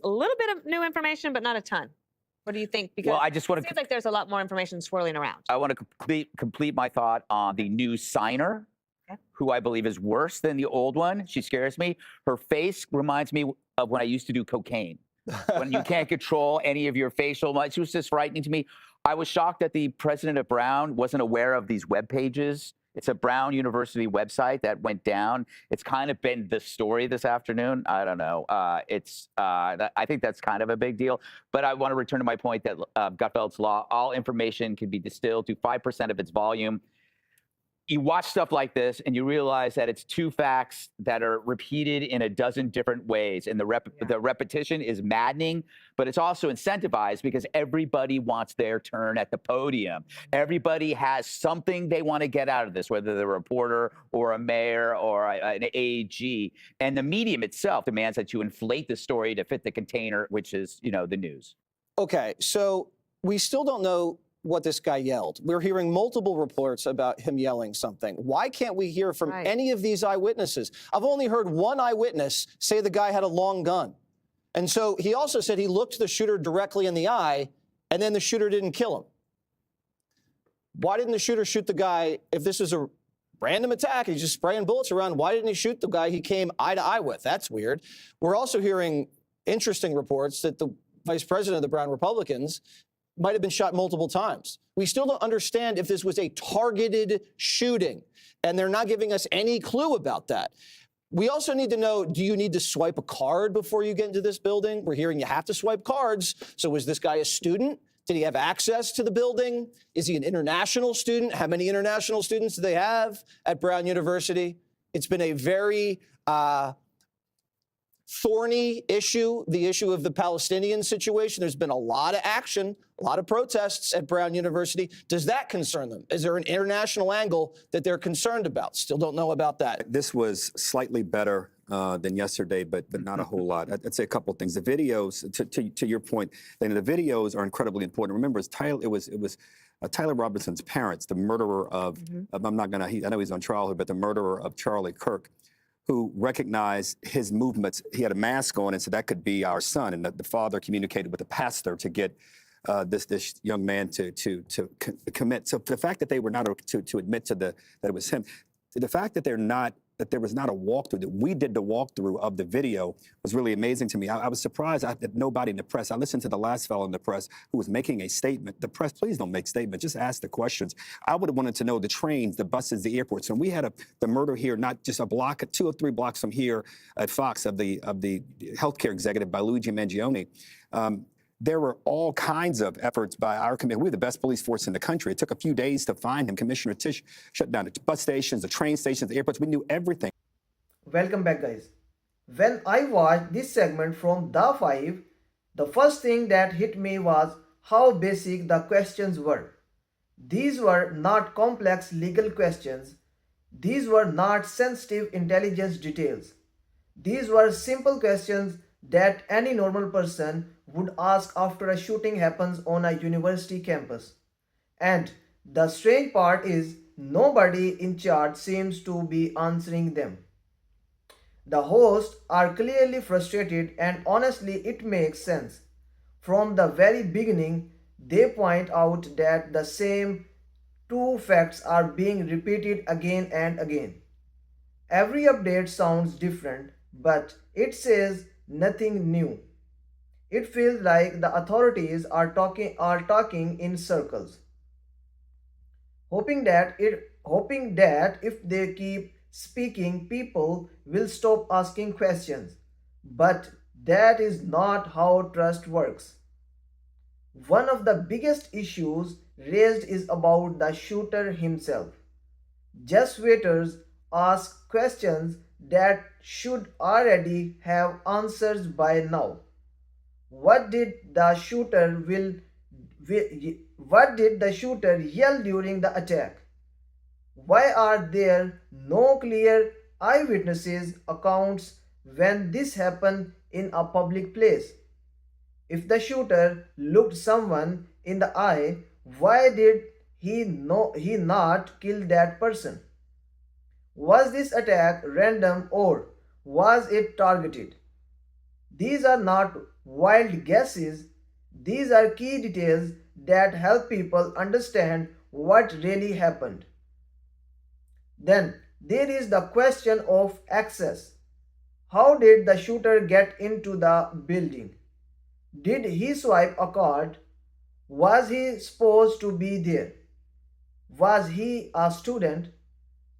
a little bit of new information, but not a ton. What do you think? Because Well, I just want it seems to like there's a lot more information swirling around. I want to complete my thought on the new signer, Okay. who I believe is worse than the old one. She scares me. Her face reminds me of when I used to do cocaine. When you can't control any of your facial, she was just frightening to me. I was shocked that the president of Brown wasn't aware of these web pages. It's a Brown University website that went down. It's kind of been the story this afternoon. I don't know. I think that's kind of a big deal. But I want to return to my point that Gutfeld's law, all information can be distilled to 5% of its volume. You watch stuff like this and you realize that it's two facts that are repeated in a dozen different ways. And the repetition is maddening, but it's also incentivized because everybody wants their turn at the podium. Everybody has something they want to get out of this, whether they're a reporter or a mayor or an AG. And the medium itself demands that you inflate the story to fit the container, which is, the news. Okay, so we still don't know what this guy yelled. We're hearing multiple reports about him yelling something. Why can't we hear from any of these eyewitnesses? I've only heard one eyewitness say the guy had a long gun. And so he also said he looked the shooter directly in the eye, and then the shooter didn't kill him. Why didn't the shooter shoot the guy if this is a random attack? He's just spraying bullets around. Why didn't he shoot the guy he came eye to eye with? That's weird. We're also hearing interesting reports that the vice president of the Brown Republicans might have been shot multiple times. We still don't understand if this was a targeted shooting, and they're not giving us any clue about that. We also need to know, do you need to swipe a card before you get into this building? We're hearing you have to swipe cards. So was this guy a student? Did he have access to the building? Is he an international student? How many international students do they have at Brown University? It's been a very thorny issue, the issue of the Palestinian situation. There's been a lot of action, a lot of protests at Brown University. Does that concern them? Is there an international angle that they're concerned about? Still don't know about that. This was slightly better than yesterday, but not a whole lot. I'd say a couple of things. The videos, to your point, the videos are incredibly important. Remember, it was Tyler Robinson's parents, the murderer of, I'm not going to, I know he's on trial here, but the murderer of Charlie Kirk, who recognized his movements. He had a mask on and said that could be our son. And the father communicated with the pastor to get this young man to commit. So the fact that they were not to admit to that it was him, the fact that there was not a walkthrough, that we did the walkthrough of the video was really amazing to me. I was surprised that nobody in the press, I listened to the last fellow in the press who was making a statement. The press, please don't make statements, just ask the questions. I would have wanted to know the trains, the buses, the airports. And we had the murder here, not just a block, 2 or 3 blocks from here at Fox of the healthcare executive by Luigi Mangione. There were all kinds of efforts by our committee. We were the best police force in the country. It took a few days to find him. Commissioner Tisch shut down the bus stations, the train stations, the airports. We knew everything. Welcome back, guys. When I watched this segment from The 5, the first thing that hit me was how basic the questions were. These were not complex legal questions. These were not sensitive intelligence details. These were simple questions that any normal person would ask after a shooting happens on a university campus. And the strange part is nobody in charge seems to be answering them. The hosts are clearly frustrated, and honestly it makes sense. From the very beginning, they point out that the same 2 facts are being repeated again and again. Every update sounds different, but it says nothing new. It feels like the authorities are talking in circles, hoping that if they keep speaking, people will stop asking questions. But that is not how trust works. One of the biggest issues raised is about the shooter himself. Just waiters ask questions that should already have answers by now. What did the shooter yell during the attack? Why are there no clear eyewitnesses accounts when this happened in a public place? If the shooter looked someone in the eye, why did he not kill that person? Was this attack random or was it targeted? These are not wild guesses. These are key details that help people understand what really happened. Then there is the question of access. How did the shooter get into the building? Did he swipe a card? Was he supposed to be there? Was he a student?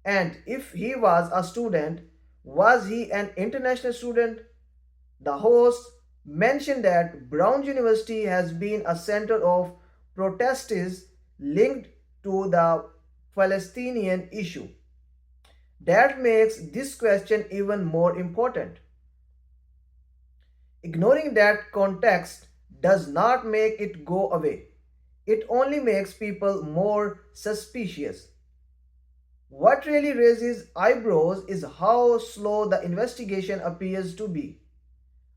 And if he was a student, was he an international student? The host mentioned that Brown University has been a center of protests linked to the Palestinian issue. That makes this question even more important. Ignoring that context does not make it go away. It only makes people more suspicious. What really raises eyebrows is how slow the investigation appears to be.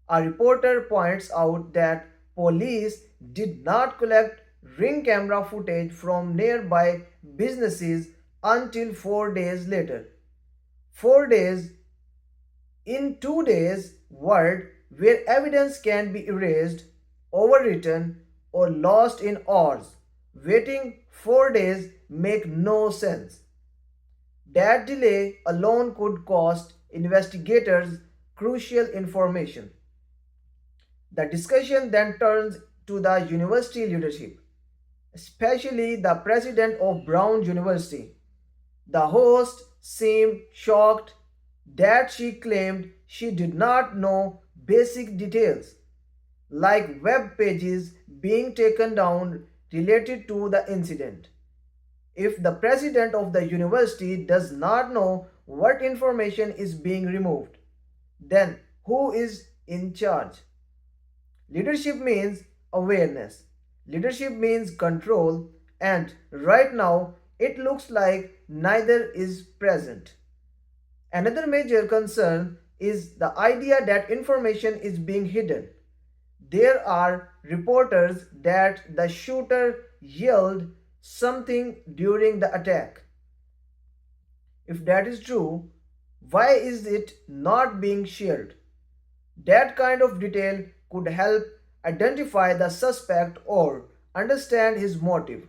A reporter points out that police did not collect ring camera footage from nearby businesses until 4 days later. 4 days in 2 days world where evidence can be erased, overwritten, or lost in hours. Waiting 4 days make no sense. That delay alone could cost investigators crucial information. The discussion then turns to the university leadership, especially the president of Brown University. The host seemed shocked that she claimed she did not know basic details, like web pages being taken down related to the incident. If the president of the university does not know what information is being removed, then who is in charge? Leadership means awareness. Leadership means control, and right now it looks like neither is present. Another major concern is the idea that information is being hidden. There are reporters that the shooter yelled something during the attack. If that is true, why is it not being shared? That kind of detail could help identify the suspect or understand his motive.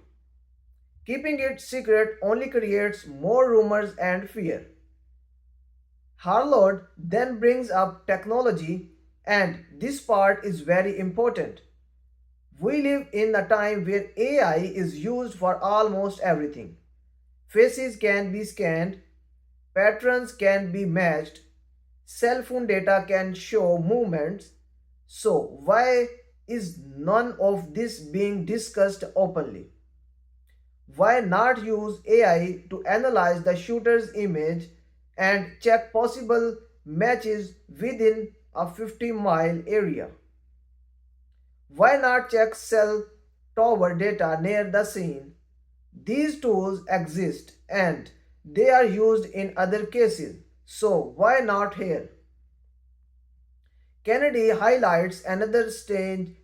Keeping it secret only creates more rumors and fear. Harlow then brings up technology, and this part is very important. We live in a time where AI is used for almost everything. Faces can be scanned, patterns can be matched, cell phone data can show movements. So, why is none of this being discussed openly? Why not use AI to analyze the shooter's image and check possible matches within a 50-mile area? Why not check cell tower data near the scene? These tools exist and they are used in other cases, so why not here? Kennedy highlights another strange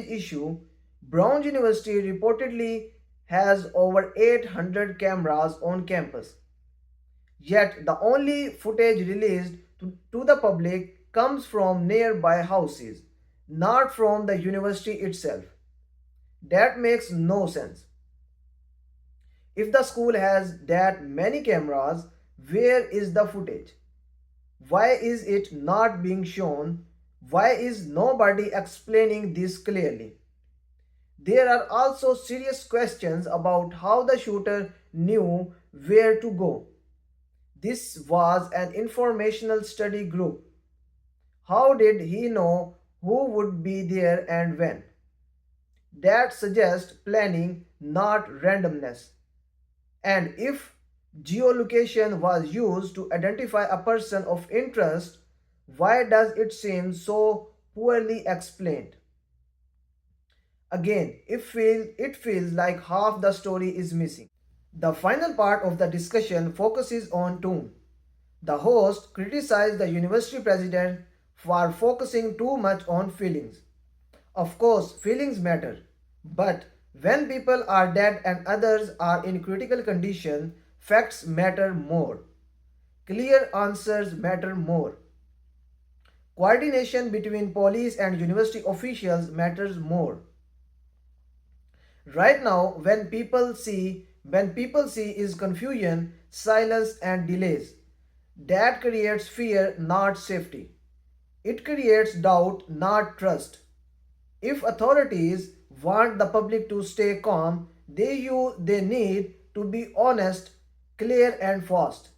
issue. Brown University reportedly has over 800 cameras on campus. Yet the only footage released to the public comes from nearby houses, not from the university itself. That makes no sense. If the school has that many cameras, where is the footage? Why is it not being shown? Why is nobody explaining this clearly? There are also serious questions about how the shooter knew where to go. This was an informational study group. How did he know who would be there and when? That suggests planning, not randomness. And if geolocation was used to identify a person of interest, why does it seem so poorly explained? Again, it feels like half the story is missing. The final part of the discussion focuses on tone. The host criticized the university president for focusing too much on feelings. Of course, feelings matter, but when people are dead and others are in critical condition, facts matter more. Clear answers matter more. Coordination between police and university officials matters more. Right now, when people see is confusion, silence and delays. That creates fear, not safety. It creates doubt, not trust. If authorities want the public to stay calm, they need to be honest, clear and fast.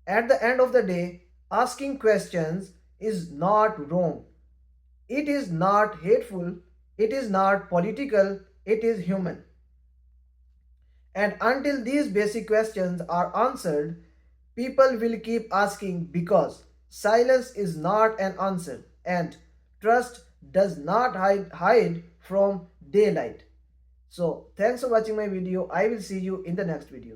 At the end of the day, asking questions is not wrong. It is not hateful, it is not political, it is human. And until these basic questions are answered, people will keep asking because silence is not an answer and trust does not hide from daylight. So, thanks for watching my video. I will see you in the next video.